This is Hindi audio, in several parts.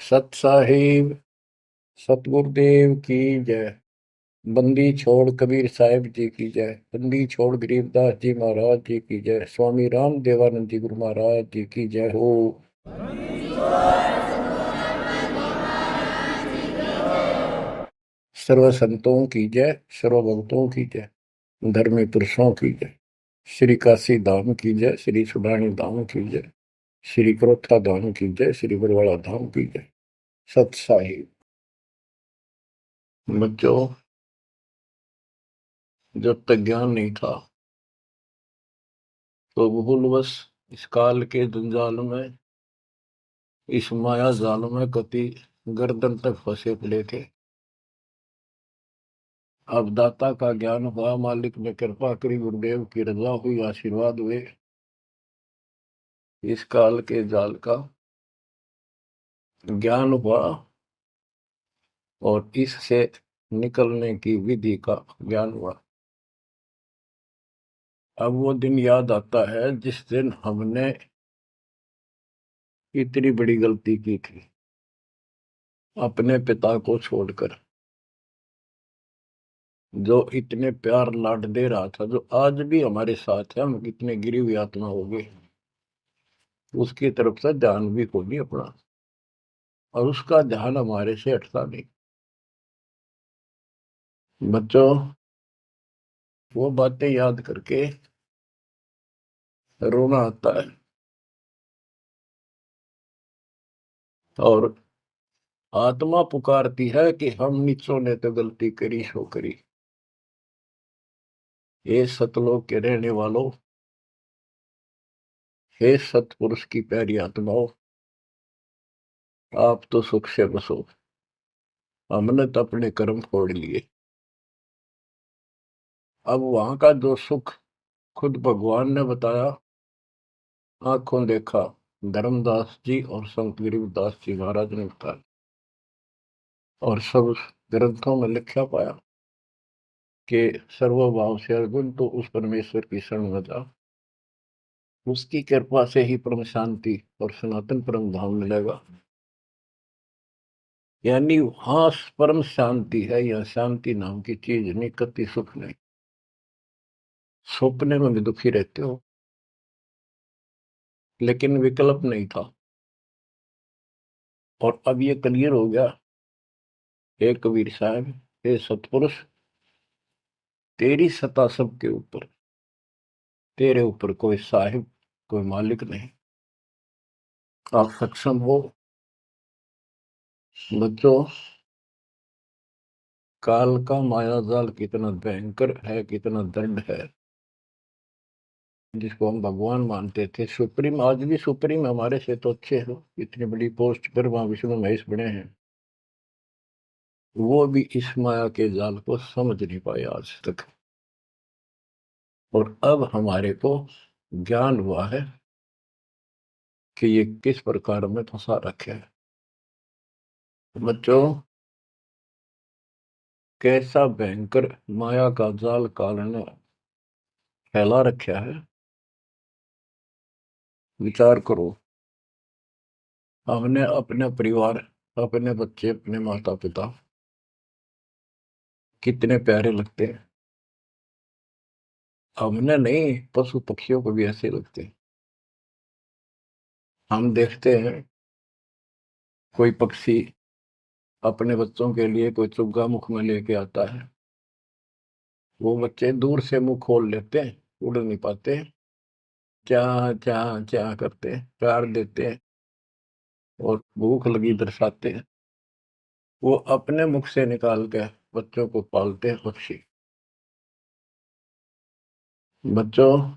सत साहिब सतगुरुदेव की जय। बंदी छोड़ कबीर साहिब जी की जय। बंदी छोड़ गरीबदास जी महाराज जी की जय। स्वामी राम देवानंद जी गुरु महाराज जी की जय हो। सर्व संतों की जय, सर्व भक्तों की जय, धर्मी पुरुषों की जय। श्री काशी धाम की जय, श्री सुडानी धाम की जय, श्री क्रोथा धाम की जय, श्री बरवाड़ा धाम की जय। सत साहिब। बच्चों, जब तक ज्ञान नहीं था तो भूलवश इस काल के जंजाल में, इस माया जाल में कति गर्दन तक फंसे पड़े थे। अब दाता का ज्ञान हुआ, मालिक ने कृपा करी, गुरुदेव की रजा हुई, आशीर्वाद हुए। इस काल के जाल का ज्ञान हुआ और इससे निकलने की विधि का ज्ञान हुआ। अब वो दिन याद आता है जिस दिन हमने इतनी बड़ी गलती की थी, अपने पिता को छोड़कर, जो इतने प्यार लाड दे रहा था, जो आज भी हमारे साथ है। हम कितने गिरी हुई आत्मा हो गए, उसकी तरफ से ध्यान भी खो नहीं अपना, और उसका ध्यान हमारे से हटता नहीं। बच्चों, वो बातें याद करके रोना आता है। और आत्मा पुकारती है कि हम नीचों ने तो गलती करी सो करी। हे सतलोक के रहने वालों, हे सतपुरुष की प्यारी आत्माओं, आप तो सुख से बसो। हमने तो अपने कर्म फोड़ लिए। अब वहां का जो सुख खुद भगवान ने बताया, आंखों देखा, धर्मदास जी और संत गरीबदास जी महाराज ने बताया, और सब ग्रंथों में लिखा पाया कि सर्वभाव से अर्जुन तो उस परमेश्वर की शरण में जा, उसकी कृपा से ही परम शांति और सनातन परम धाम मिलेगा। यानी वहां परम शांति है, या शांति नाम की चीज नहीं, कति सुख नहीं। सपने में भी दुखी रहते हो, लेकिन विकल्प नहीं था। और अब ये क्लियर हो गया। हे कबीर साहब, हे सतपुरुष, तेरी सत्ता सबके ऊपर, तेरे ऊपर कोई साहिब, कोई मालिक नहीं। आप सक्षम हो। बच्चों, काल का माया जाल कितना भयंकर है, कितना दंड है। जिसको हम भगवान मानते थे, सुप्रीम, आज भी सुप्रीम हमारे से तो अच्छे हो, इतनी बड़ी पोस्ट पर वहां विष्णु महेश बने हैं, वो भी इस माया के जाल को समझ नहीं पाए आज तक। और अब हमारे को ज्ञान हुआ है कि ये किस प्रकार में फंसा रखे है। बच्चों, कैसा भयंकर माया का जाल काल ने फैला रखा है, विचार करो। हमने अपने परिवार, अपने बच्चे, अपने माता पिता कितने प्यारे लगते हैं। हमने नहीं, पशु पक्षियों को भी ऐसे लगते हैं। हम देखते हैं कोई पक्षी अपने बच्चों के लिए कोई चुग्गा मुख में लेके आता है, वो बच्चे दूर से मुंह खोल लेते हैं, उड़ नहीं पाते, क्या क्या क्या करते हैं, प्यार देते हैं और भूख लगी दर्शाते हैं। वो अपने मुख से निकाल के बच्चों को पालते हैं पक्षी। बच्चों,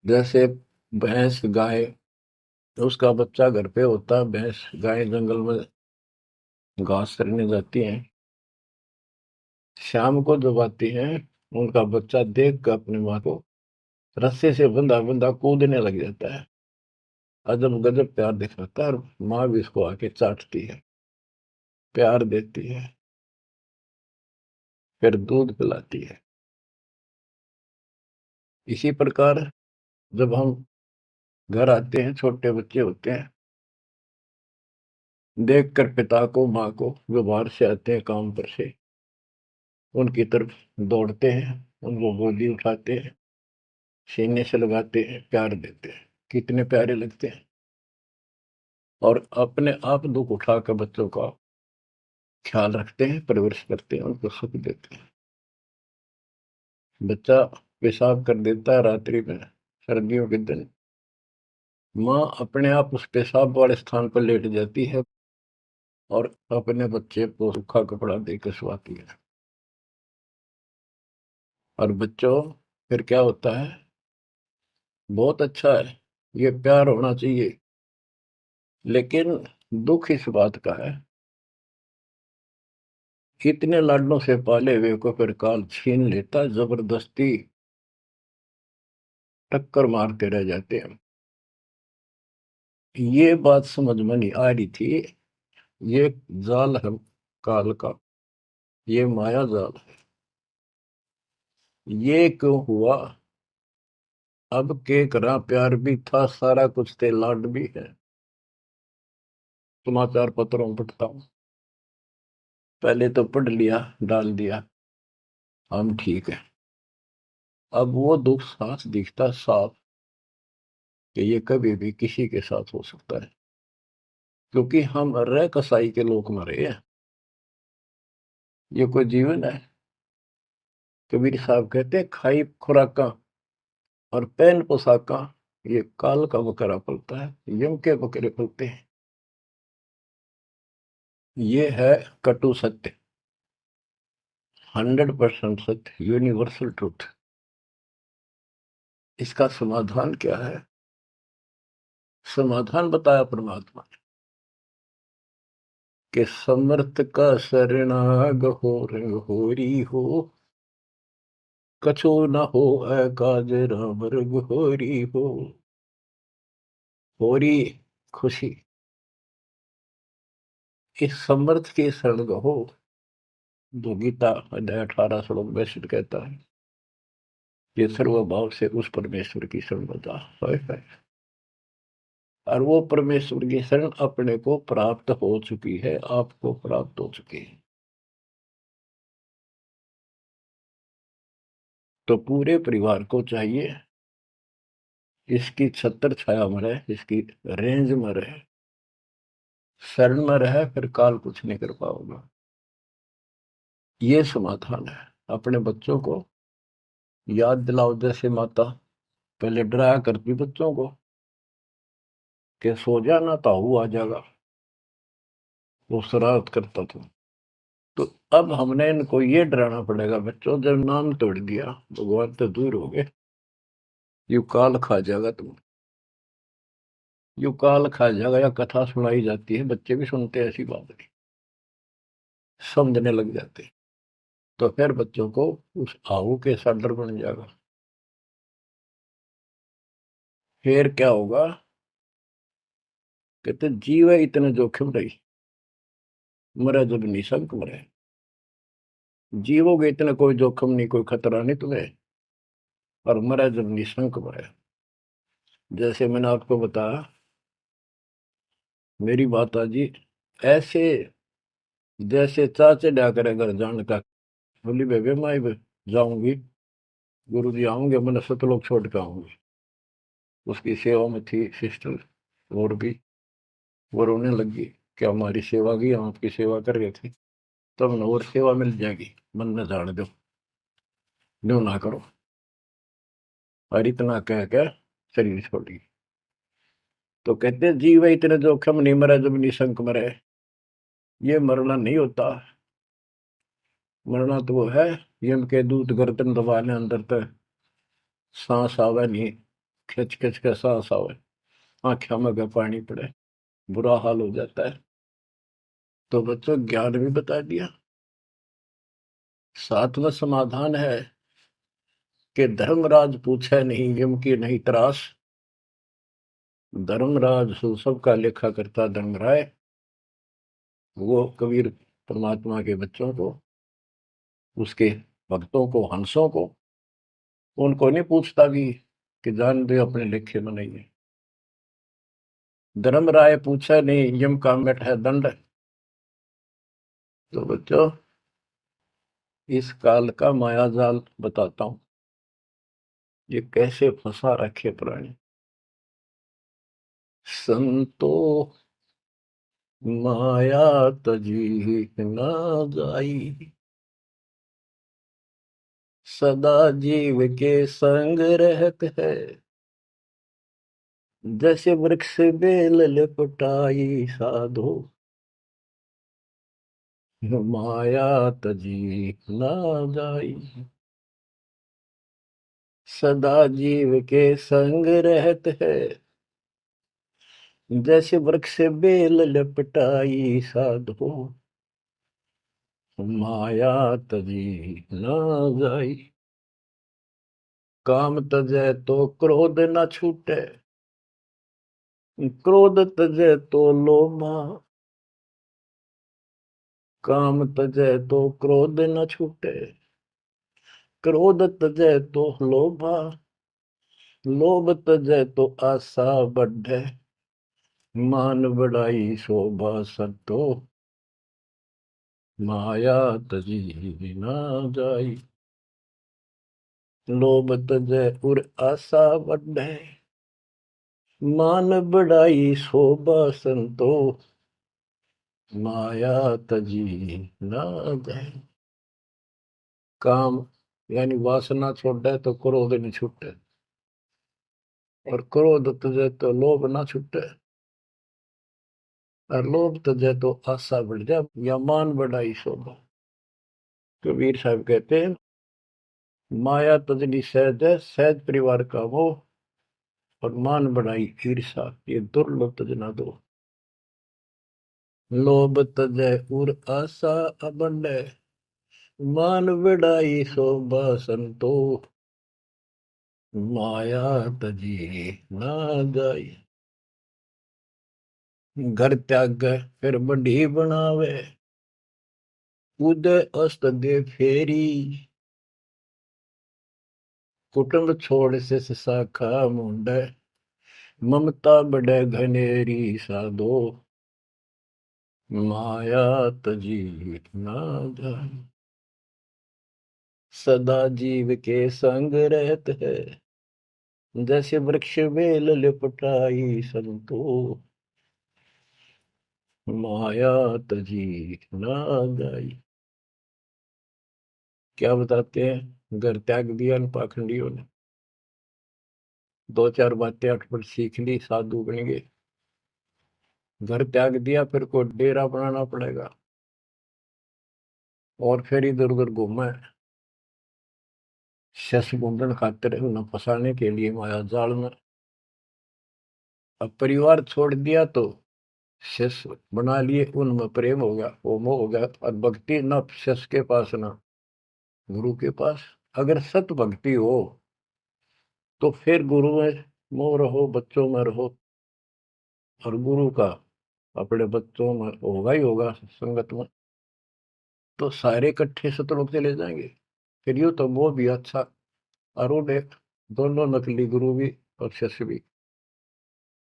जैसे भैंस गाय, उसका बच्चा घर पे होता है, भैंस गाय जंगल में घास चरने जाती हैं, शाम को जब आती हैं, उनका बच्चा देख कर अपनी माँ को रस्से से बंधा बंधा कूदने लग जाता है। अजब गजब प्यार दिखाता है, और माँ भी इसको आके चाटती है, प्यार देती है, फिर दूध पिलाती है। इसी प्रकार जब हम घर आते हैं, छोटे बच्चे होते हैं, देख कर पिता को माँ को जो बाहर से आते हैं काम पर से, उनकी तरफ दौड़ते हैं, उनको गोदी उठाते हैं, सीने से लगाते हैं, प्यार देते हैं, कितने प्यारे लगते हैं। और अपने आप दुख उठाकर बच्चों का ख्याल रखते हैं, परवरिश करते हैं, उनको सुख देते हैं। बच्चा पेशाब कर देता है रात्रि में, सर्दियों के दिन, माँ अपने आप उस पेशाब वाले स्थान पर लेट जाती है और अपने बच्चे को सूखा कपड़ा देकर सुलाती है। और बच्चों, फिर क्या होता है? बहुत अच्छा है, ये प्यार होना चाहिए। लेकिन दुख इस बात का है, इतने लाडलों से पाले हुए को फिर काल छीन लेता, जबरदस्ती टक्कर मारते रह जाते हैं। ये बात समझ में नहीं आ रही थी। ये जाल है काल का, ये माया जाल है। ये क्यों हुआ? अब के करा, प्यार भी था, सारा कुछ थे, लाड भी है। समाचार पत्रों में पढ़ता हूँ, पहले तो पढ़ लिया, डाल दिया, हम ठीक है। अब वो दुख साफ दिखता साफ कि ये कभी भी किसी के साथ हो सकता है, क्योंकि हम रह कसाई के लोग मरे हैं। ये कोई जीवन है? कबीर साहब कहते हैं, खाई खुराका और पहन पोशाका, ये काल का बकरा पलता है, यम के बकरे पलते हैं। ये है कटु सत्य, 100% सत्य, यूनिवर्सल ट्रूथ। इसका समाधान क्या है? समाधान बताया परमात्मा ने कि समर्थ का शरणाग हो रंग होरी हो, कछु न हो काज राम रंग होरी हो। होरी खुशी, इस समर्थ की शरण हो, जो गीता अध्याय 18 श्लोक 62 कहता है, ये सर्वभाव से उस परमेश्वर की शरण बता है। और वो परमेश्वर की शरण अपने को प्राप्त हो चुकी है, आपको प्राप्त हो चुकी है। तो पूरे परिवार को चाहिए इसकी छत्र छाया में रहे, इसकी रेंज में रहे, शरण में रहे, फिर काल कुछ नहीं कर पाओगे। ये समाधान है। अपने बच्चों को याद दिलाओ, जैसे माता पहले डराया करती बच्चों को कि सो जाना, ताऊ आ जाएगा, वो शरारत करता था। तो अब हमने इनको ये डराना पड़ेगा, बच्चों जब नाम तोड़ दिया, भगवान तो दूर हो गए, यू काल खा जाएगा तुम, यू काल खा जाएगा। या कथा सुनाई जाती है, बच्चे भी सुनते हैं, ऐसी बात नहीं, समझने लग जाते हैं। तो फिर बच्चों को उस आहू के साथ डर बन जाएगा। फिर क्या होगा? कहते जीव है इतने जोखिम रही, मरे जब निशंक मरे। जीवोगे इतना कोई जोखिम नहीं, कोई खतरा नहीं तुम्हें, और मरे जब निशंक मरे। जैसे मैंने आपको बताया, मेरी माता जी ऐसे, जैसे चाचे डा करे घर जान का, बोली बेबे मैं जाऊंगी, गुरु जी आऊंगे, मैंने सतलोक छोड़ के आऊंगी। उसकी सेवा में थी सिस्टर, और भी वो रोने लगी कि हमारी सेवा की, हम आपकी सेवा कर रहे थे, तब न और सेवा मिल जाएगी, मन में जान दो, न्यू ना करो। और इतना कह के शरीर छोड़ी। तो कहते हैं, जीव है इतने जोखिम नहीं, मरे जब निशंक मरे। ये मरना नहीं होता, मरना तो वो है, यम के दूत गर्दन दबाने अंदर तक सांस आवे नहीं, खिंच खिंच के सांस आवे, आंखों में का पानी पड़े, बुरा हाल हो जाता है। तो बच्चों, ज्ञान भी बता दिया, साथ में समाधान है कि धर्मराज पूछे नहीं, यम की नहीं त्रास। धर्मराज सो सबका लेखा करता धर्मराय, वो कबीर परमात्मा के बच्चों को, उसके भक्तों को, हंसों को, उनको नहीं पूछता भी कि जान दे अपने लेखे में नहीं है। धर्मराय पूछा नहीं, यम का मिट है दंड। तो बच्चों, इस काल का माया जाल बताता हूं, ये कैसे फंसा रखे प्राणी। संतो माया तजी न जाई, सदा जीव के संग रहत है, जैसे वृक्ष बेल लिपटाई साधो, माया तजी न जाई। सदा जीव के संग रहत है, जैसे वृक्ष बेल लिपटाई साधो, माया तजी न जाई। काम तजै तो क्रोध न छूटे, क्रोध तजै तो लोभा, काम तजै तो क्रोध न छूटे, क्रोध तजै तो लोभा, लोभ तजै तो आशा बढ़े, मान बढ़ाई शोभा संतो, माया तजी न जाई। लोभ तजै उर आशा बढ़े, मान बढ़ाई शोभा संतो, माया तजी न जाए। काम यानी वासना छोड़े तो क्रोध नहीं छूटे, और क्रोध तजे तो लोभ ना छूटे, और लोभ तजे तो आशा बढ़ जाए या मान बढ़ाई शोभा। कबीर साहब कहते हैं, माया तजनी सहज है, सहज परिवार का वो, और मान बढ़ाई ईर्षा, ये दुर्लभ तजना दो। लोभ तजय उर आशा अबंडे, मान बढ़ाई शोभा संतो, माया तजी ना जाई। घर त्याग फिर बढ़ी बनावे, उदय अस्त दे फेरी, कुटुंब छोड़ से शाखा मुंडे, ममता बढ़े घनेरी साधो, माया तजी ना जाए। सदा जीव के संग रहत है, जैसे वृक्ष बेल लिपटाई संतो, माया तजी ना जाई। क्या बताते हैं, घर त्याग दिया इन पाखंडियों ने, दो चार बातें अटपट सीख ली, साधु बन गए। घर त्याग दिया, फिर को डेरा बनाना पड़ेगा, और फिर इधर उधर घूमे, शस ढूंढने खातिर उन्हें फंसाने के लिए माया जाल में। अब परिवार छोड़ दिया तो शस बना लिए, उनमें प्रेम हो गया, वो मोह हो गया, और भक्ति न शस के पास ना गुरु के पास। अगर सत भक्ति हो तो फिर गुरु में मोह रहो, बच्चों में रहो, और गुरु का अपने बच्चों में होगा ही होगा संगत में, तो सारे इकट्ठे सतलोक चले जाएंगे। फिर यूं तो वो भी अच्छा, और वो देख, दोनों नकली गुरु भी और शिष्य भी,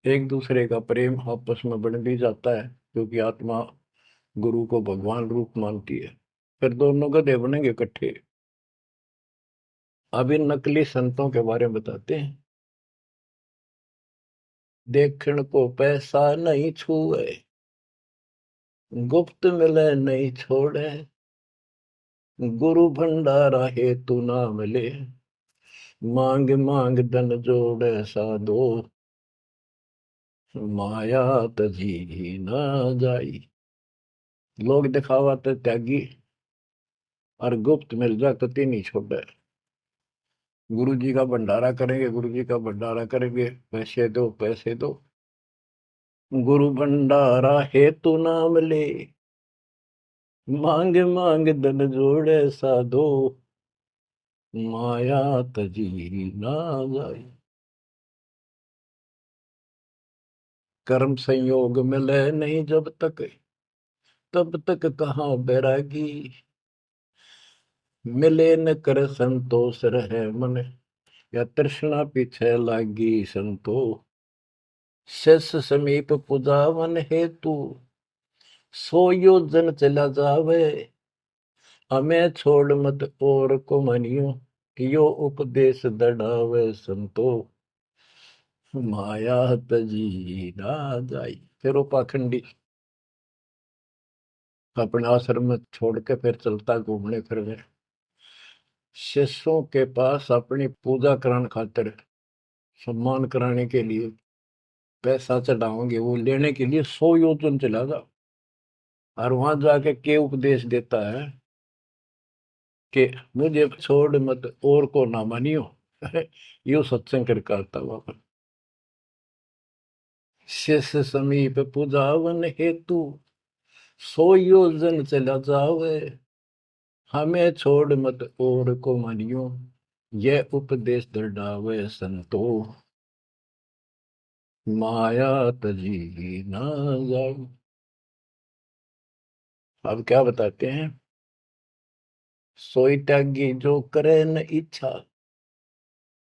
एक दूसरे का प्रेम आपस में बढ़ भी जाता है, क्योंकि आत्मा गुरु को भगवान रूप मानती है। फिर दोनों गधे बनेंगे इकट्ठे। अब इन नकली संतों के बारे में बताते हैं। देखण को पैसा नहीं छुए, गुप्त मिले नहीं छोड़े, गुरु भंडारा हेतु ना मिले, मांग मांग धन जोड़े साधो, माया तजी ना जाई। लोग दिखावा तो त्यागी, और गुप्त मिल जाए तो तीन ही छोड़े। गुरु जी का भंडारा करेंगे, गुरु जी का भंडारा करेंगे, पैसे दो पैसे दो, गुरु भंडारा हेतु ना मिले, मांग मांग धन जोड़े साधो, माया तजी ना जाई। कर्म संयोग मिले नहीं जब तक, तब तक कहाँ बैरागी, मिले न कर संतोष रहे मन, या तृष्णा पीछे लागी संतो, शेष समीप पुजावन हेतु, सो योजन चला जावे। हमें छोड़ मत और को मनियो, यो उपदेश दढ़ावे संतो। माया तजी ना जाई। फिर वो पाखंडी अपने आश्रम में छोड़ के फिर चलता घूमने फिरने, शिष्यों के पास अपनी पूजा कराने खातिर, सम्मान कराने के लिए, पैसा चढ़ाओगे वो लेने के लिए 100 योजन चला जा। और वहां जाके के उपदेश देता है कि मुझे छोड़ मत और को ना मानियो। यो सत्संग कर करता हुआ शेष समीप पूजावन हेतु, 100 योजन चला जावे। हमें छोड़ मत और को मानियो, यह उपदेश दृढ़ावे संतो। माया तजी ना जाओ। अब क्या बताते हैं, सोई त्यागी जो करे न इच्छा,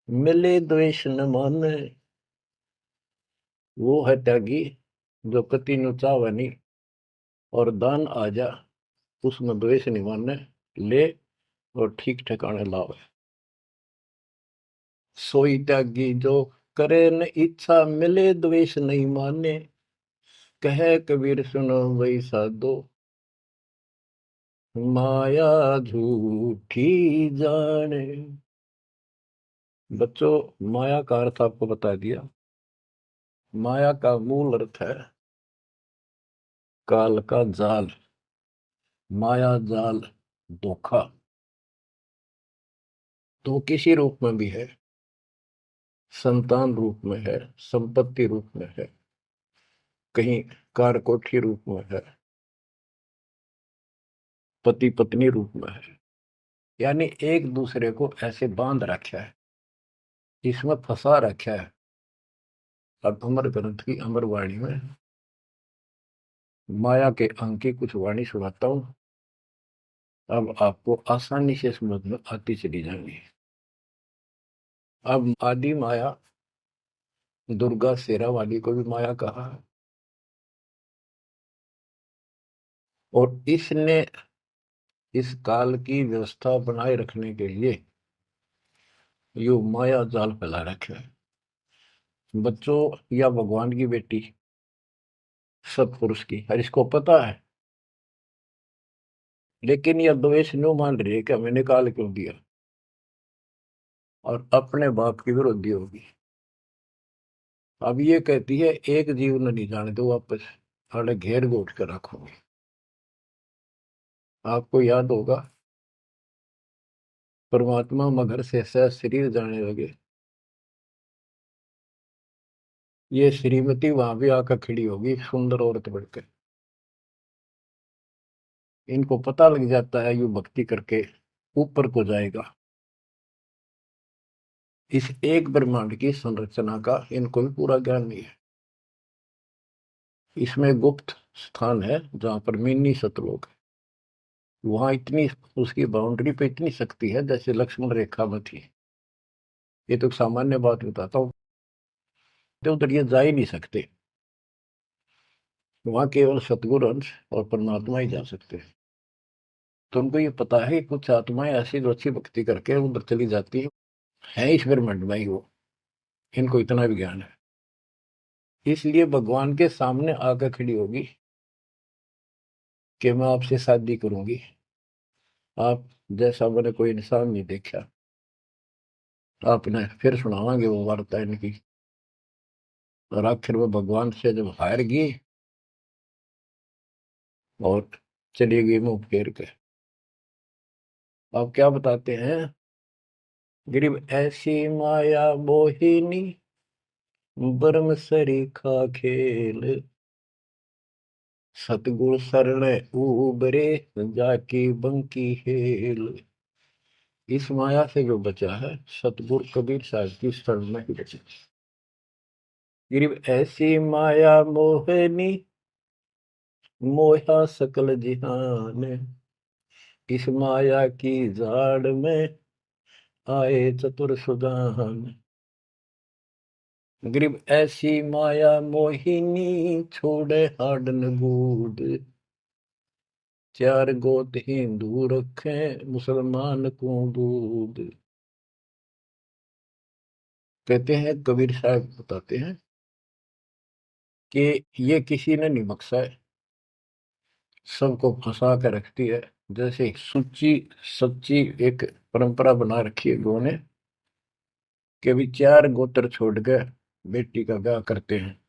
मिले द्वेष न माने। वो है त्यागी जो कति नु चावे नहीं, और दान आ जा उसमें द्वेष नहीं माने, ले और ठीक ठिकाने लावे। सोई त्यागी जो करे न इच्छा, मिले द्वेष नहीं माने। कहे कबीर सुनो वही साधो, माया झूठी जाने। बच्चों, माया का अर्थ आपको बता दिया। माया का मूल अर्थ है काल का जाल, माया जाल, धोखा। तो किसी रूप में भी है, संतान रूप में है, संपत्ति रूप में है, कहीं कार कोठी रूप में है, पति पत्नी रूप में है। यानी एक दूसरे को ऐसे बांध रखा है, इसमें फंसा रखा है। अब अमर ग्रंथ की अमर वाणी में माया के अंक की कुछ वाणी सुनाता हूं। अब आपको आसानी से समझ में आती चली जाएंगी। अब आदि माया, दुर्गा शेरा वाली को भी माया कहा है, और इसने इस काल की व्यवस्था बनाए रखने के लिए यो माया जाल फैला रखा है। बच्चों, या भगवान की बेटी सतपुरुष की, हर इसको पता है, लेकिन यह द्वेष न्यू मान रही है कि हमें निकाल क्यों दिया, और अपने बाप की विरोधी होगी। अब ये कहती है एक जीव न नहीं जाने दो वापस, अरे घेर घोट कर रखोगे। आपको याद होगा, परमात्मा मगर से सह शरीर जाने लगे, ये श्रीमती वहां भी आकर खड़ी होगी, सुंदर औरत बढ़कर। इनको पता लग जाता है यू भक्ति करके ऊपर को जाएगा। इस एक ब्रह्मांड की संरचना का इनको भी पूरा ज्ञान नहीं है। इसमें गुप्त स्थान है जहां पर मिनी सतलोक है, वहां इतनी, उसकी बाउंड्री पे इतनी शक्ति है जैसे लक्ष्मण रेखा में थी। ये तो सामान्य बात बताता हूँ, तो उधर ये जा ही नहीं सकते। वहां केवल सतगुरु अंश और परमात्मा ही जा सकते हैं। तो उनको ये पता है कि कुछ आत्माएं ऐसी जो अच्छी भक्ति करके उधर चली जाती है इस ब्रह्मांड में ही वो, इनको इतना भी ज्ञान है। इसलिए भगवान के सामने आकर खड़ी होगी कि मैं आपसे शादी करूंगी, आप जैसा मैंने कोई इंसान नहीं देखा। आपने फिर सुनावांगे वो वार्ता इनकी। और आखिर में भगवान से जब हार गई और चली गई मुंह फेर के। अब क्या बताते हैं, गरीब ऐसी माया मोहिनी, बरम सरीखा खेल। सतगुर शरण उबरे, जाकी बंकी हेल। इस माया से जो बचा है, सतगुरु कबीर साहब की शरण में ही बचा। गरीब ऐसी माया मोहनी, मोहा सकल जिहान। इस माया की जाड़ में आए चतुर सुजान। गरीब ऐसी माया मोहिनी छोड़े हाडन बूढ़, चार गोत हिंदू रखे मुसलमान को दूध। कहते हैं, कबीर साहब बताते हैं कि ये किसी ने नहीं बख्शा है, सबको फंसा कर रखती है। जैसे सुच्ची सच्ची एक परंपरा बना रखी है लोगों ने कि भी चार गोत्र छोड़ कर बेटी का ब्याह करते हैं,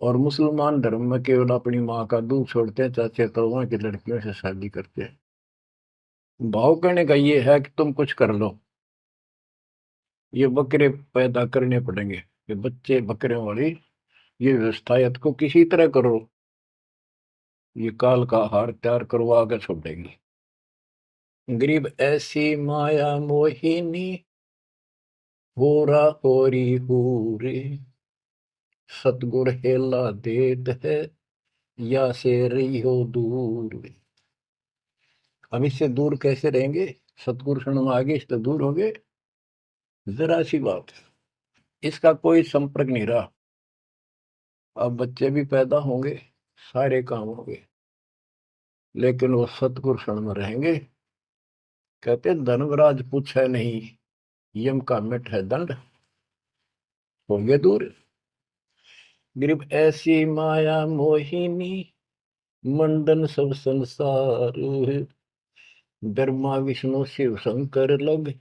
और मुसलमान धर्म में केवल अपनी माँ का दूध छोड़ते हैं, चाचे ताऊओं की लड़कियों से शादी करते हैं। भाव कहने का ये है कि तुम कुछ कर लो, ये बकरे पैदा करने पड़ेंगे, ये बच्चे बकरे वाली ये व्यवस्था या तो किसी तरह करो, ये काल का हार तैयार करवा कर छोड़ेंगे। गरीब ऐसी माया मोहिनी होरा होरी हूरे, सतगुर हेला देत है या से रही हो दूर। हम इससे दूर कैसे रहेंगे? सतगुरु शरण में आगे इससे दूर हो गए, जरा सी बात, इसका कोई संपर्क नहीं रहा। अब बच्चे भी पैदा होंगे, सारे काम होंगे, लेकिन वो सतगुरु शरण में रहेंगे। कहते धर्मराज पूछे नहीं, यम का मिट है दंड, होंगे दूर। गरीब ऐसी माया मोहिनी मंडन सब संसार, ब्रह्मा विष्णु शिव शंकर लग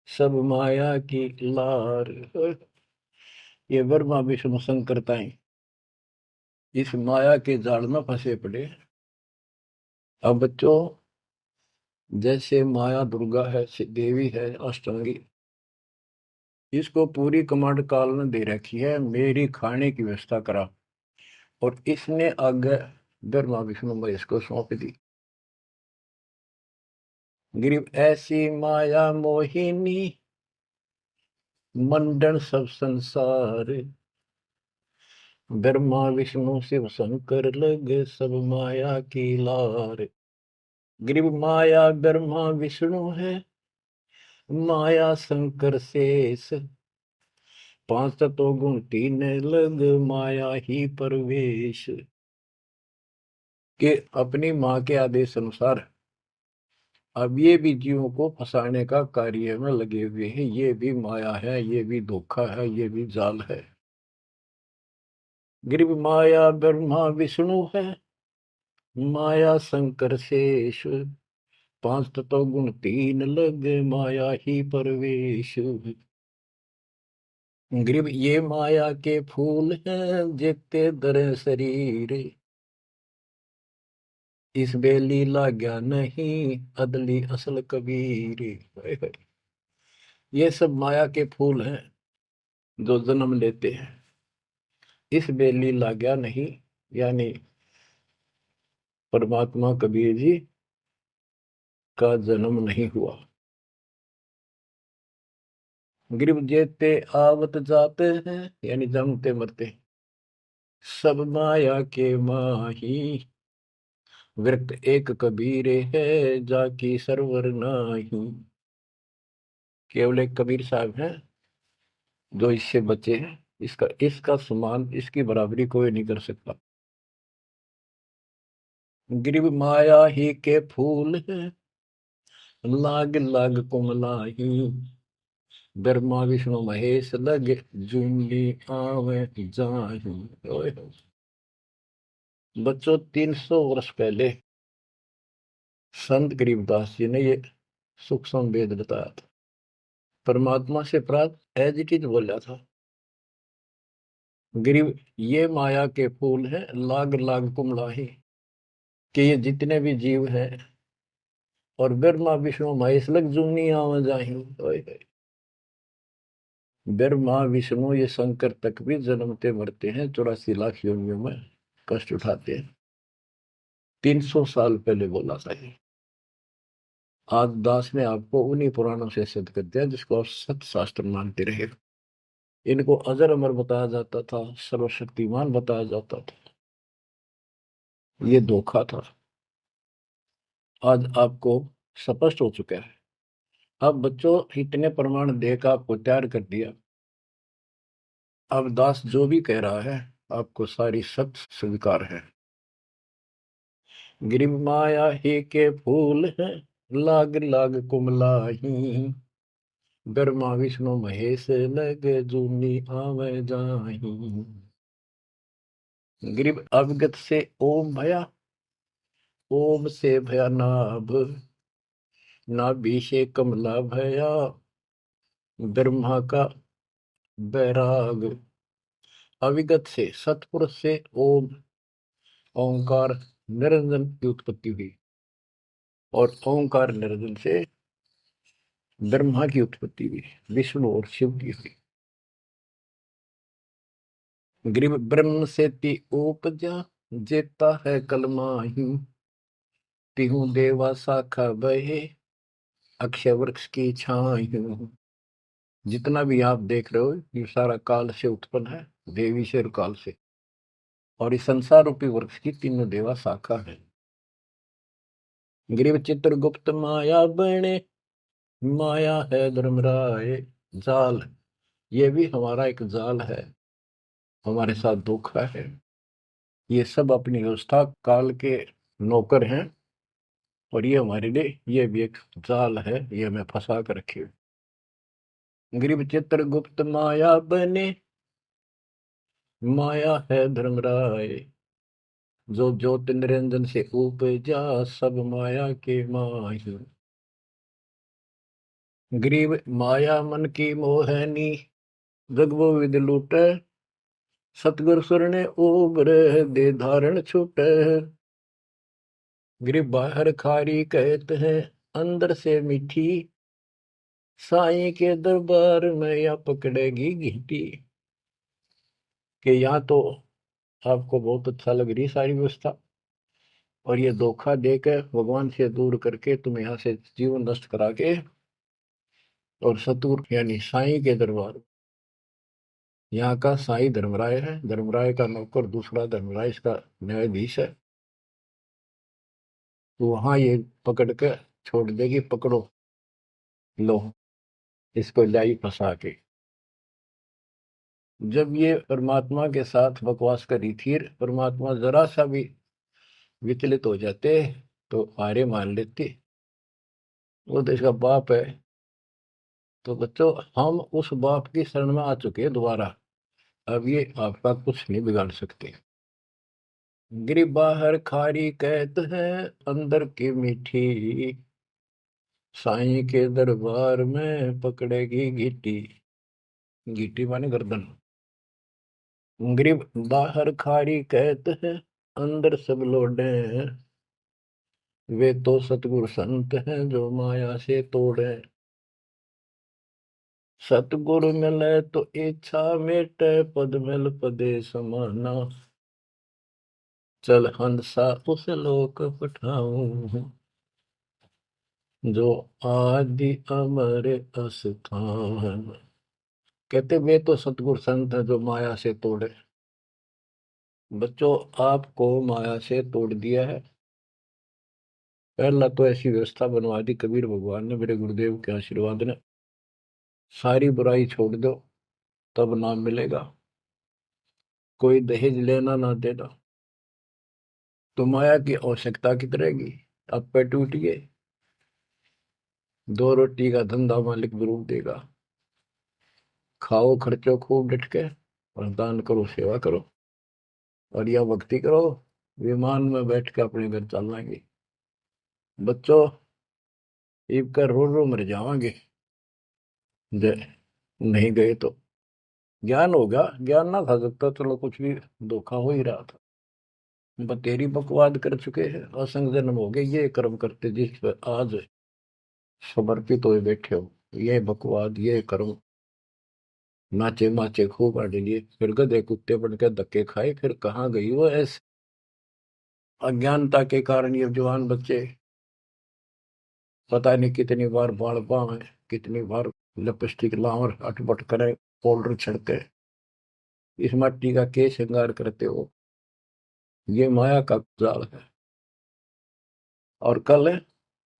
सब माया की लार। ये ब्रह्मा विष्णु शंकरताएं इस माया के जाल में फंसे पड़े। अब बच्चों, जैसे माया दुर्गा है, देवी है, अष्टांगी, इसको पूरी कमांड काल ने दे रखी है, मेरी खाने की व्यवस्था करा, और इसने आगे ब्रह्मा विष्णु महेश को सौंप दी। गरीब ऐसी माया मोहिनी मंडन सब संसार, ब्रह्मा विष्णु शिव शंकर लगे सब माया की लार। गरीब माया ब्रह्मा विष्णु है, माया शंकर शेष, पांच तत्व गुण तीन लग माया ही परवेश। के अपनी माँ के आदेश अनुसार अब ये भी जीवों को फंसाने का कार्य में लगे हुए हैं। ये भी माया है, ये भी धोखा है, ये भी जाल है। गरीब माया ब्रह्मा विष्णु है, माया शंकर शेष, पांच तत्व गुण तीन लग माया ही परवेश। गरीब ये माया के फूल हैं जेते दर शरीर, इस बेली लाग्या नहीं अदली असल कबीर। ये सब माया के फूल हैं जो जन्म लेते हैं, इस बेली लाग्या नहीं, यानी परमात्मा कबीर जी का जन्म नहीं हुआ। गरीब जेते आवत जाते हैं, यानी जन्मते मरते, सब माया के माही, व्यक्त एक कबीर है जाकी सरवर नाही। केवल एक कबीर साहब हैं जो इससे बचे हैं, इसका इसका समान, इसकी बराबरी कोई नहीं कर सकता। गरीब माया ही के फूल है, लाग लाग कुमलाही, ब्रह्मा विष्णु महेश लग जूंगी आवे जाही। ओए होए। बच्चों, 300 वर्ष पहले संत गरीबदास जी ने ये सूक्ष्म वेद बताया था, परमात्मा से प्राप्त एज इट इज बोला था। गरीब ये माया के फूल हैं, लाग लाग कुमलाही, कि ये जितने भी जीव हैं, और ब्रह्मा विष्णु महेश लग जूनी आवा जाही। ओए होए। ब्रह्मा विष्णु ये शंकर तक भी जन्मते मरते हैं, 84 लाख योनियों में कष्ट उठाते हैं। 300 साल पहले बोला था ये। आज दास ने आपको उन्हीं पुराणों से सिद्ध कर दिया जिसको आप सत्य शास्त्र मानते रहे। इनको अजर अमर बताया जाता था, सर्वशक्तिमान बताया जाता था, ये धोखा था। आज आपको स्पष्ट हो चुका है। अब बच्चों, इतने प्रमाण देकर आपको तैयार कर दिया, अब दास जो भी कह रहा है आपको सारी सत्य स्वीकार है। गिरि माया ही के फूल है, लाग लाग कुमलाही, ब्रह्मा विष्णु महेश लगे जूनी आवे जाही। गिरिव अवगत से ओम भया, ओम से भया नाभ, नाभि से कमला भया, ब्रह्मा का बैराग। अविगत से सतपुरुष से ओम ओंकार निरंजन की उत्पत्ति हुई, और ओंकार निरंजन से ब्रह्मा की उत्पत्ति हुई, विष्णु और शिव की हुई। ग्रीव ब्रह्म से ती उपजा, जेता है कलमाही, तिहु देवा शाखा बहे, अक्षय वृक्ष की छाई। जितना भी आप देख रहे हो ये सारा काल से उत्पन्न है, देवी से और काल से, और इस संसार रूपी वृक्ष की तीनों देवा शाखा है। ग्रीव चित्रगुप्त माया बने, माया है धर्मराय जाल, ये भी हमारा एक जाल है, हमारे साथ धोखा है। ये सब अपनी व्यवस्था काल के नौकर हैं, और ये हमारे लिए ये भी एक जाल है, ये हमें फंसा कर रखे। ग्रीव चित्रगुप्त माया बने, माया है धर्मराय, जो ज्योति निरंजन से उपजा, सब माया के माही। ग्रीव माया मन की मोहनी, जगबो विद लूटे, सतगुर सुरने उबर दे धारण छूटे। ग्रीव बाहर खारी कहते हैं, अंदर से मीठी, साईं के दरबार में या पकड़ेगी घीटी। कि यहाँ तो आपको बहुत अच्छा लग रही सारी व्यवस्था, और ये धोखा देकर भगवान से दूर करके तुम यहाँ से जीवन नष्ट करा के, और सतुर यानी साईं के दरबार, यहाँ का साईं धर्मराय है, धर्मराय का नौकर दूसरा धर्मराय इसका न्यायाधीश है, तो वहां ये पकड़ के छोड़ देगी, पकड़ो लो इसको लाई फंसा के। जब ये परमात्मा के साथ बकवास करी थी, परमात्मा जरा सा भी विचलित हो जाते तो हारे मान लेते, वो तो इसका बाप है। तो बच्चों हम उस बाप की शरण में आ चुके हैं दोबारा, अब ये आपका कुछ नहीं बिगाड़ सकते। गिरी बाहर खारी कहत है, अंदर की मीठी, साईं के दरबार में पकड़ेगी गीटी। गीटी माने गर्दन। ग्रीब बाहर खारी कहत है, अंदर सब लोडे, वे तो सतगुरु संत हैं जो माया से तोड़े। सतगुरु मिले तो इच्छा मेटे, पद मिल पदे समाना, चल हंसा उस लोक पठाऊं, जो आदि अमर अस्थान। कहते वे तो सतगुरु संत हैं जो माया से तोड़े। बच्चों आपको माया से तोड़ दिया है। पहला तो ऐसी व्यवस्था बनवा दी कबीर भगवान ने, मेरे गुरुदेव के आशीर्वाद ने, सारी बुराई छोड़ दो तब नाम मिलेगा, कोई दहेज लेना ना देना, तो माया की आवश्यकता कितनी रहेगी। अब पे टूटिए, दो रोटी का धंधा मालिक जरूर देगा, खाओ खर्चो खूब डट के, और दान करो सेवा करो, और यह भक्ति करो, विमान में बैठ के अपने घर चल जाएंगे। बच्चों ईब कर रो रो मर जावांगे नहीं गए तो। ज्ञान होगा, ज्ञान ना था सकता, चलो कुछ भी धोखा हो ही रहा था, बतेरी बकवाद कर चुके हैं, असंग जन्म हो गए, ये कर्म करते जिस पर आज समर्पित हुए बैठे हो, ये बकवाद ये कर्म, नाचे माचे खूब आड़े लिए, फिर गधे कुत्ते बन के धक्के खाए, फिर कहाँ गई वो ऐसे अज्ञानता के कारण। ये जवान बच्चे पता नहीं कितनी बार बाल पावे, कितनी बार लिपस्टिक लावर अटपट करे, पाउडर छिड़के, इस मट्टी का के श्रृंगार करते हो, ये माया का जाल है। और कल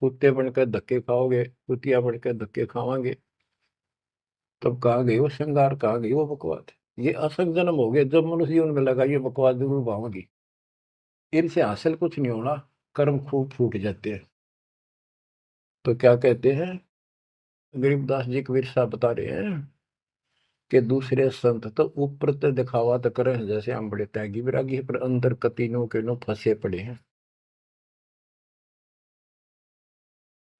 कुत्ते बनकर धक्के खाओगे, कुतिया बनकर धक्के खावांगे, तब कहाँ गई वो श्रृंगार, कहाँ गई वो बकवाद। ये असंग जन्म हो गया। जब मनुष्य जीवन में लगा ये बकवास जरूर पाऊंगी, इनसे हासिल कुछ नहीं होना, कर्म खूब फूट जाते हैं। तो क्या कहते हैं, गरीबदास जी कबीर साहब बता रहे हैं कि दूसरे संत तो ऊपर तो दिखावा तो करे जैसे हम बड़े त्यागी विरागी, पर अंदर कतीनों के नो फंसे पड़े हैं।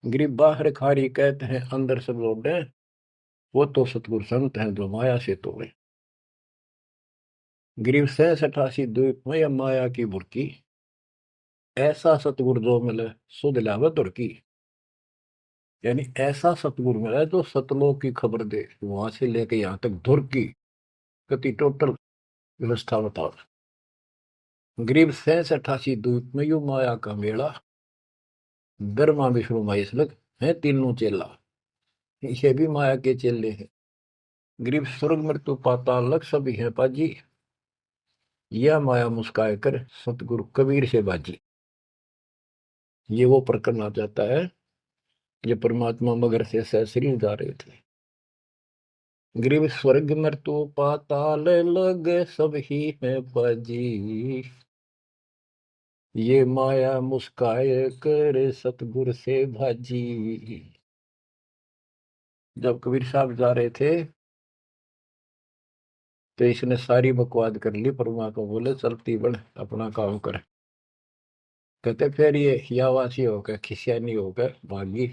गरीब बाहर खारी कहते हैं, अंदर सब लोग हैं, वो तो सतगुरु संत हैं जो माया से तोड़े। गरीब 87 द्वीप में या माया की बुरकी, ऐसा सतगुरु जो मिले सुध लावे तुर्की। यानी ऐसा सतगुरु मिला जो सतलोक की खबर दे, वहां से लेके यहाँ तक धुर की गति टोटल व्यवस्था बताओ। गरीब 87 द्वीप में यू माया का मेला, ब्रह्मा विष्णु महेश लग है तीनों चेला, ये भी माया के चेले हैं। गरीब स्वर्ग मृत्यु पाताल लग सभी है पाजी, यह माया मुस्काए कर सतगुरु कबीर से बाजी। ये वो प्रकरण आ जाता है, ये परमात्मा मगर से सहसरी जा रहे थे। गरीब स्वर्ग मृत्यु पाताल लग सब ही है बाजी, ये माया मुस्काए कर सतगुरु से भाजी। जब कबीर साहब जा रहे थे तो इसने सारी बकवाद कर ली, परमात्मा को बोले चलती बढ़ अपना काम कर। कहते फिर ये हियावासी होकर खिसियानी होकर भागी।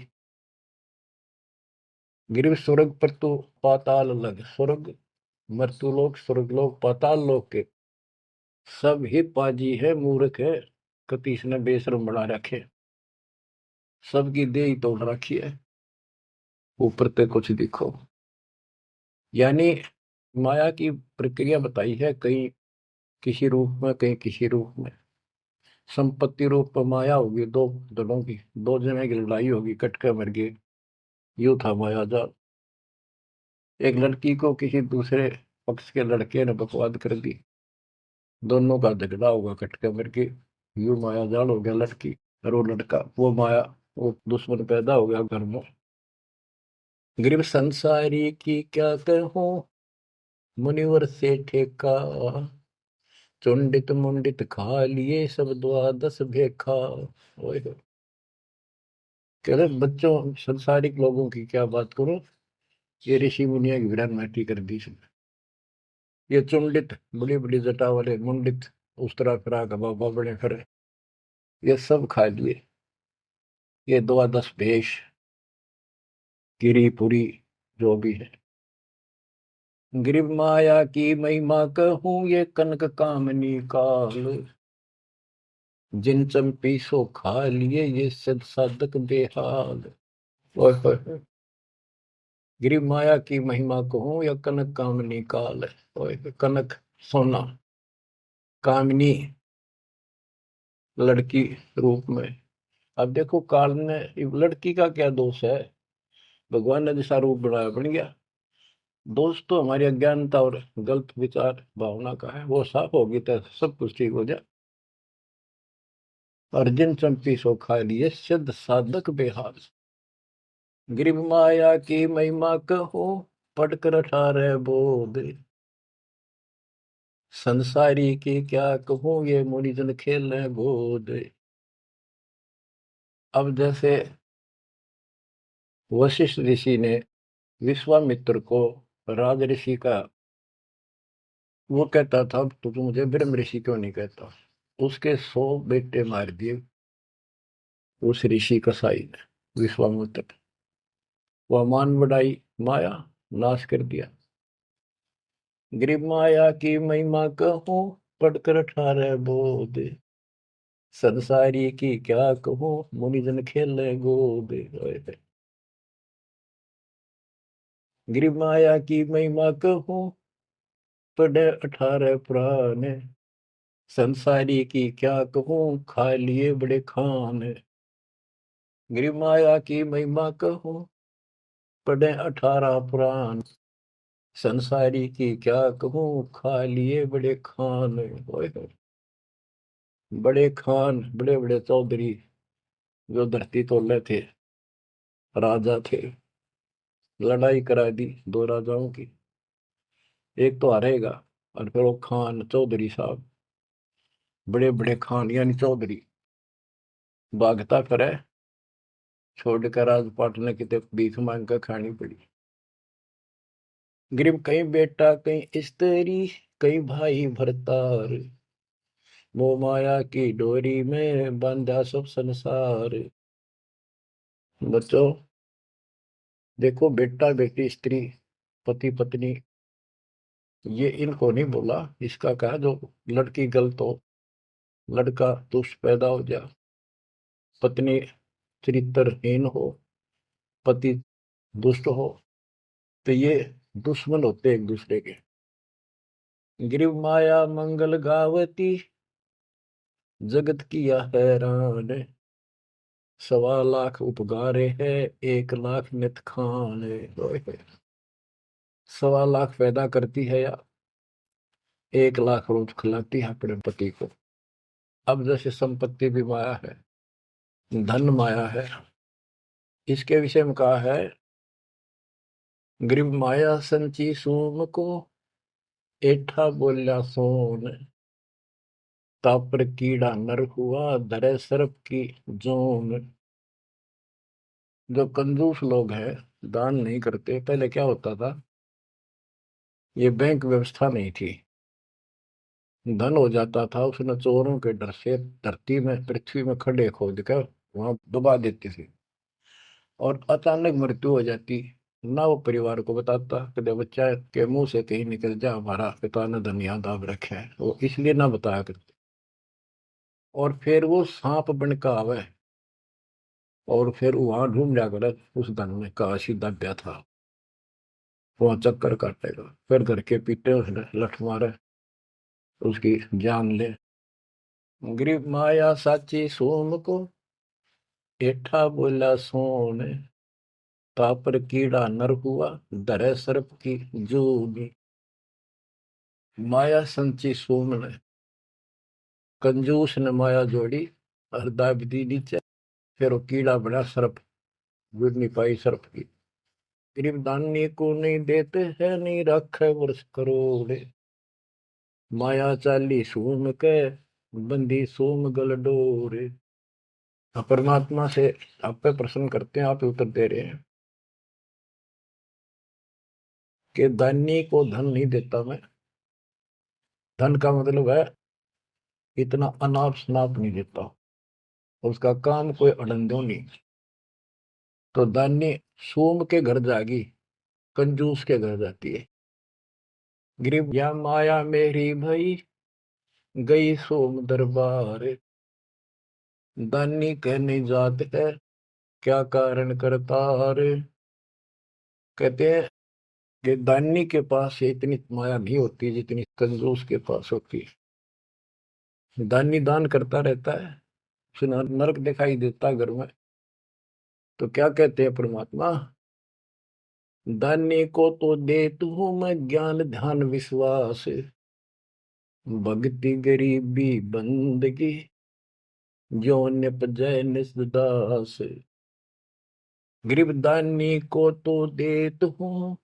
गिर स्वर्ग पर तो पाताल लग, स्वर्ग मृत्यु लोक स्वर्ग लोक पाताल लोक के सब ही पाजी है मूर्ख है, कतीस ने बेशरम बना रखे, सबकी दे ही तोड़ रखी है, ऊपर ते कुछ दिखो। यानी माया की प्रक्रिया बताई है, कहीं किसी रूप में कहीं किसी रूप में। संपत्ति रूप में माया होगी दो दलों की, दो जने की लड़ाई होगी, कटके मर गए, यू था माया जाल। एक लड़की को किसी दूसरे पक्ष के लड़के ने बकवाद कर दी, दोनों का झगड़ा होगा कटके मर के, यू माया जाल हो गया लड़की। और वो लड़का वो माया, वो दुश्मन पैदा हो गया घर में। गरीब संसारी की क्या कहूं, मुनिवर से ठेका, चुंडित मुंडित खा लिए सब द्वादश भेखा। ओए होए। कह रहे बच्चों संसारिक लोगों की क्या बात करूं, ये ऋषि मुनिया की विरान माटी कर दी इसने। ये चुंडित बड़ी बड़ी जटा वाले मुंडित उस तरह फिरा का बाबा बड़े फिर, ये सब खा लिए, ये द्वादश भेष गिरिपुरी जो भी है। गिरिव माया की महिमा कहूं, ये कनक कामनी काल, जिन चंपी सो खा लिए ये सिद्ध साधक बेहाल। ओए होए होए। गिरिव माया की महिमा कहूं या कनक कामनी काल, ओए होए, कनक सोना, कामनी लड़की रूप में। अब देखो काल ने, लड़की का क्या दोष है, भगवान ने जैसा रूप बनाया बन गया। दोष तो हमारी अज्ञानता और गलत विचार भावना का है, वो साफ होगी तो सब कुछ ठीक हो जाए। अर्जुन चंपी सो खा लिए सिद्ध साधक बेहाल। गिरिव माया की महिमा कहो, पढ़कर 18 बोध, संसारी की क्या कहूं ये मुनिजन खेल गोद। अब जैसे वशिष्ठ ऋषि ने विश्वामित्र को, राज ऋषि का, वो कहता था तो तू मुझे ब्रह्म ऋषि क्यों नहीं कहता, उसके 100 बेटे मार दिए उस ऋषि कसाई ने विश्वामित्र। वह मान बढ़ाई माया, नाश कर दिया। गरीब माया की महिमा कहूं, पढ़कर 18 बोध, संसारी की क्या कहूं मुनिजन खेले गोद। गरीब माया की महिमा कहूं, पढ़े 18 पुराण, संसारी की क्या कहूं खा लिए बड़े खान। गरीब माया की महिमा कहूं, पढ़े 18 पुराण, संसारी की क्या कहूं खा लिए बड़े खान। ओए होए। बड़े खान बड़े बड़े चौधरी जो धरती तोले थे, राजा थे, लड़ाई करा दी दो राजाओं की, एक तो हारेगा। और फिर वो खान चौधरी साहब, बड़े बड़े खान यानी चौधरी, भागता करे, छोड़कर राजपाट ने कितने भीख मांग कर खानी पड़ी। गरीब कहीं बेटा कहीं स्त्री, कहीं भाई भरतार, मोह माया की डोरी में बांधा सब संसार। बच्चों देखो, बेटा बेटी स्त्री पति पत्नी, ये इनको नहीं बोला। इसका कहा जो लड़की गलत हो, लड़का दुष्ट पैदा हो जा, पत्नी चरित्रहीन हो, पति दुष्ट हो, तो ये दुश्मन होते एक दूसरे के। गिरिव माया मंगल गावती, जगत किया हैरान, 1.25 लाख उपगारे है, 1 लाख नित खान। 1.25 लाख पैदा करती है या 1 लाख रोज खिलाती है अपने पति को। अब जैसे संपत्ति भी माया है, धन माया है, इसके विषय में कहा है, गरीब माया संची सोम को, एठा बोल्या सोन, तापर कीड़ा नर हुआ, धरे सर्प की जोन। जो कंजूस लोग हैं, दान नहीं करते, पहले क्या होता था, ये बैंक व्यवस्था नहीं थी, धन हो जाता था उसने चोरों के डर से धरती में पृथ्वी में खड्डे खोद कर वहां दबा देते थे, और अचानक मृत्यु हो जाती, ना वो परिवार को बताता, कदे बच्चा के मुंह से कहीं निकल जा हमारा पिता ने धन याद दाब रखा है, वो इसलिए ना बताया करते। और फिर वो सांप बन का आवे, और फिर वहां ढूंढ जाकर उस धन में काशी दब्या था, वहां चक्कर काटेगा, फिर घर के पीटे उसने लठ मारे, उसकी जान ले। गरीब माया साची सोम को, एठा बोला सोन, तापर कीड़ा नर हुआ, धरे सर्प की जूनी। माया संची सोम ने, कंजूस ने माया जोड़ी और दाब दी नीचे, फिर वो कीड़ा बना सर्प, गिर नहीं पाई सर्प की। गरीब दानी को नहीं देते है, नहीं रखे वर्ष करोड़, माया चाली सोम के, बंदी सोम गल डोरे। परमात्मा से आप पे प्रश्न करते हैं, आप उत्तर दे रहे हैं कि दानी को धन नहीं देता मैं। धन का मतलब है इतना अनाप शनाप नहीं देता, उसका काम कोई अड़ंदो नहीं। तो दानी सोम के घर जागी, कंजूस के घर जाती है। गरीब या माया मेरी भई, गई सोम दरबार, दानी कहने जात है, क्या कारण करतार। कहते हैं कि दानी के पास इतनी माया नहीं होती जितनी कंजूस के पास होती है। दानी दान करता रहता है, उसे नरक दिखाई देता घर में। तो क्या कहते हैं परमात्मा, दानी को तो देता हूं मैं ज्ञान ध्यान विश्वास, भक्ति गरीबी बंदगी, जो निपजय निजदास। गरीब दानी को तो देता हूँ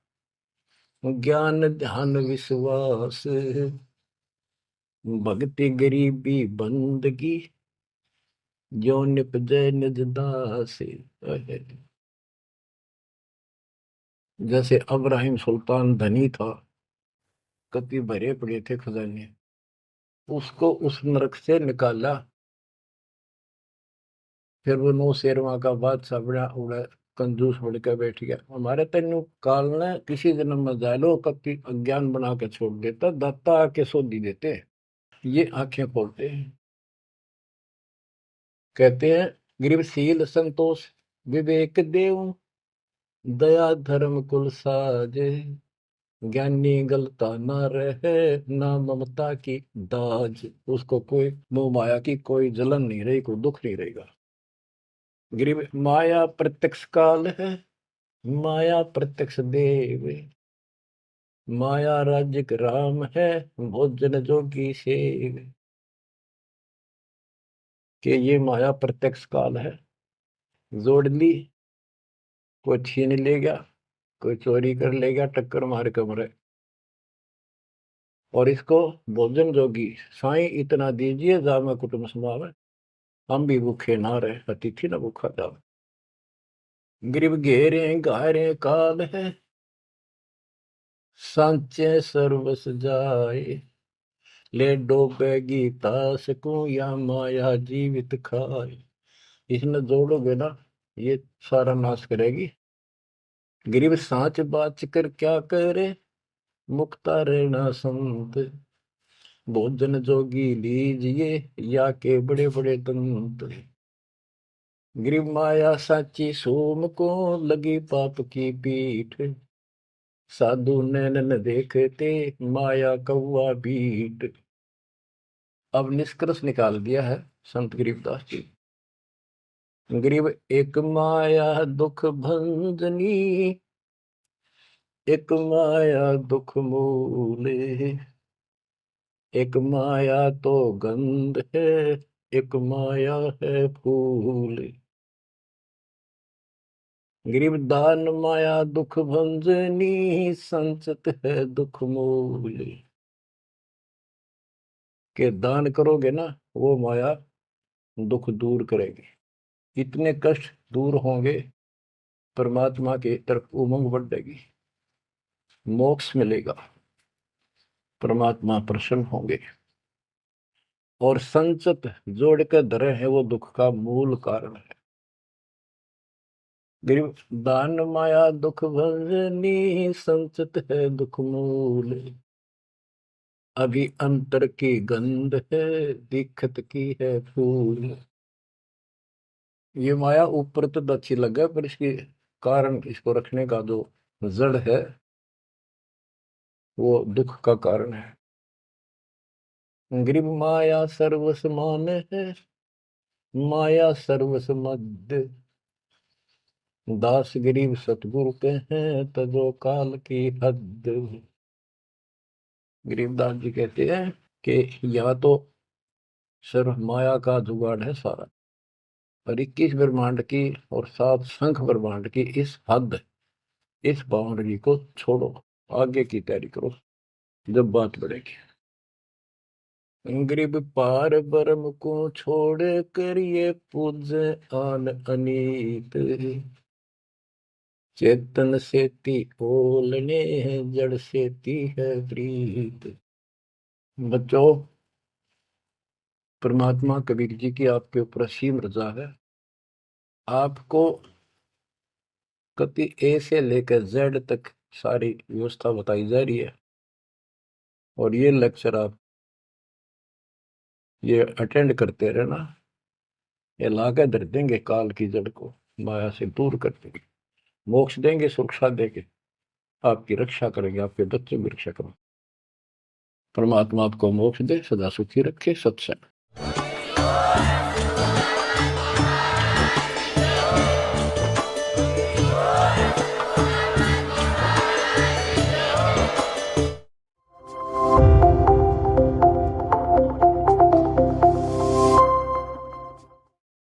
ज्ञान ध्यान विश्वास, भक्ति गरीबी बंदगी, जो निपजय निजदास। जैसे अब्राहिम सुल्तान धनी था, कति भरे पड़े थे खजाने, उसको उस नरक से निकाला, फिर वो नौ शेरवा का बादशाह बड़ा उड़ा, कंजूस बन के बैठ गया। हमारे तेन काल ने किसी जन्म में जालो कति अज्ञान बना के छोड़ देता, दाता आके सोधी देते, ये आंखें खोलते हैं। कहते हैं गरीबशील संतोष विवेक देव, दया धर्म कुल साजे, ज्ञानी गलता न रहे, ना ममता की दाज। उसको कोई मोह माया की कोई जलन नहीं रही, कोई दुख नहीं रहेगा। गरीब माया प्रत्यक्ष काल है, माया प्रत्यक्ष देव, माया राज्य राम है, भोजन जोगी सेव। कि ये माया प्रत्यक्ष काल है, जोड़ ली, कोई छीन ले गया, कोई चोरी कर ले गया, टक्कर मार के मरे। और इसको भोजन जोगी साईं इतना दीजिए जामे कुटुंब समावे, हम भी भूखे ना रहे अतिथि न भूखा जावे। गिरब घेरे घारे काल है, सांचे सर्वस जाए, ले डोबेगी तास को या माया जीवित खाए। इसने जोड़ोगे ना ये सारा नाश करेगी। गिरब सांच बाच कर क्या करे, मुक्ता रहना संत, भोजन जोगी लीजिए या के बड़े बड़े दंत। गिरब माया साची सोम को लगी पाप की पीठ, साधु नैन न देखते माया कौआ बीट। अब निष्कर्ष निकाल दिया है संत गरीबदास जी। गरीब एक माया दुख भंजनी, एक माया दुख मूले, एक माया तो गंध है, एक माया है फूल। गरीब दान माया दुख भंजनी, संचत है दुख मूल। के दान करोगे ना वो माया दुख दूर करेगी, इतने कष्ट दूर होंगे, परमात्मा की तरफ उमंग बढ़ेगी, मोक्ष मिलेगा, परमात्मा प्रसन्न होंगे। और संचत जोड़ के धरे हैं वो दुख का मूल कारण है। गरीब दान माया दुख भंजनी, संचत है दुख मूल। अभी अंतर की गंध है, दिखत की है फूल। ये माया ऊपर तो अच्छी लगे पर इसकी कारण, इसको रखने का जो जड़ है वो दुख का कारण है। गरीब माया सर्वस मान है, माया सर्वस मध्य, दास गरीब सतगुरु के हैं तजो काल की हद। गरीबदास जी कहते हैं कि या तो सिर्फ माया का जुगाड़ है सारा, और 21 ब्रह्मांड की और 7 शंख ब्रह्मांड की इस हद, इस बाउंड्री को छोड़ो, आगे की तैयारी करो जब बात बढ़ेगी। गरीब पार ब्रह्म को छोड़ कर ये पूज आन अनीत, चेतन सेती ओलने जड़ सेती है प्रीत। बच्चों, परमात्मा कबीर जी की आपके ऊपर असीम रजा है। आपको कति ए से लेकर जेड तक सारी व्यवस्था बताई जा रही है, और ये लेक्चर आप ये अटेंड करते रहना, ये लाकर धर देंगे काल की जड़ को, माया से दूर कर देंगे, मोक्ष देंगे, सुरक्षा देंगे, आपकी रक्षा करेंगे, आपके बच्चे की रक्षा करेंगे। परमात्मा आपको मोक्ष दे, सदा सुखी रखे। सत्संग।